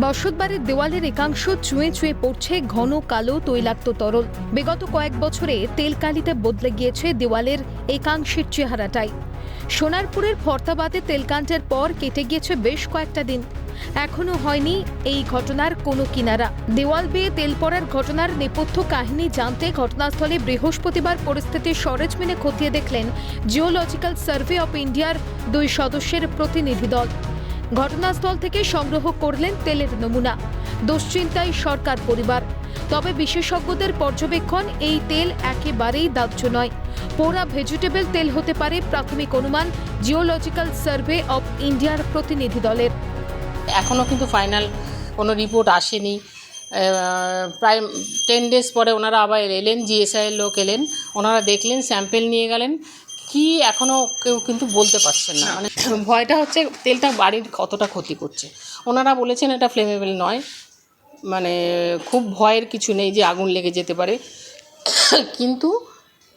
বসতবাড়ির দেওয়ালের একাংশ চুঁয়ে চুঁয়ে পড়ছে ঘন কালো তৈলাক্ত তরল। বিগত কয়েক বছরে তেলকালিতে বদলে গিয়েছে দেওয়ালের একাংশের চেহারাটাই। সোনারপুরের ফর্তাবাদে তেলকাণ্ডের পর কেটে গিয়েছে বেশ কয়েকটা দিন, এখনো হয়নি এই ঘটনার কোনো কিনারা। দেওয়াল বেয়ে তেল পড়ার ঘটনার নেপথ্য কাহিনী জানতে ঘটনাস্থলে বৃহস্পতিবার পরিস্থিতির সরেজমিনে খতিয়ে দেখলেন জিওলজিক্যাল সার্ভে অফ ইন্ডিয়ার 2 সদস্যের প্রতিনিধি দল। ঘটনাস্থল থেকে সংগ্রহ করলেন তেলের নমুনা। দুশ্চিন্তায় সরকার পরিবার। তবে বিশেষজ্ঞদের পর্যবেক্ষণ, এই তেল একেবারেই দাহ্য নয়, পোড়া ভেজিটেবল তেল হতে পারে প্রাথমিক অনুমান জিওলজিক্যাল সার্ভে অফ ইন্ডিয়ার প্রতিনিধি দলের। এখনও কিন্তু ফাইনাল কোনো রিপোর্ট আসেনি। প্রায় 10 ডেজ পরে ওনারা আবার এলেন, জিএসআইয়ের লোক এলেন, ওনারা দেখলেন, স্যাম্পেল নিয়ে গেলেন। কি এখনও কেউ কিন্তু বলতে পারছেন না। মানে ভয়টা হচ্ছে তেলটা বাড়ির কতটা ক্ষতি করছে। ওনারা বলেছেন এটা ফ্লেমেবল নয়, মানে খুব ভয়ের কিছু নেই যে আগুন লেগে যেতে পারে, কিন্তু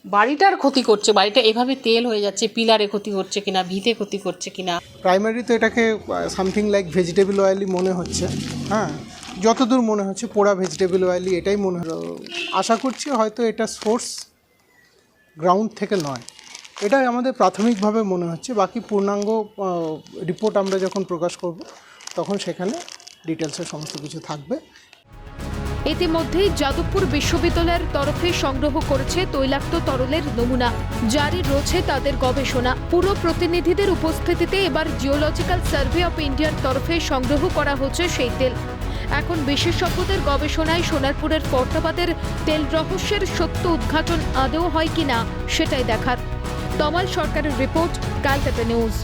বাড়িটার ক্ষতি করছে। বাড়িটা এভাবে তেল হয়ে যাচ্ছে, পিলারে ক্ষতি করছে কিনা, ভিতে ক্ষতি করছে কিনা। প্রাইমারি তো এটাকে সামথিং লাইক ভেজিটেবল অয়েলই মনে হচ্ছে। হ্যাঁ, যতদূর মনে হচ্ছে পোড়া ভেজিটেবল অয়েলই এটাই মনে হয়। আশা করছি হয়তো এটা সোর্স গ্রাউন্ড থেকে নয়, এটাই আমাদের প্রাথমিকভাবে মনে হচ্ছে। বাকি পূর্ণাঙ্গ রিপোর্ট আমরা যখন প্রকাশ করব তখন সেখানে ডিটেলসে সমস্ত কিছু থাকবে। ইতিমধ্যেই যাদবপুর বিশ্ববিদ্যালয়ের তরফে সংগ্রহ করেছে তৈলাক্ত তরলের নমুনা। জারি রয়েছে তাদের গবেষণা। পুরো প্রতিনিধিদের উপস্থিতিতে এবার জিওলজিক্যাল সার্ভে অফ ইন্ডিয়ার তরফে সংগ্রহ করা হচ্ছে সেই তেল। এখন বিশেষজ্ঞদের গবেষণায় সোনারপুরের ফর্তাবাদের তেল রহস্যের সত্য উদ্ঘাটন আদৌ হয় কিনা সেটাই দেখার। তমাল সরকারের রিপোর্ট, ক্যালকাটা নিউজ।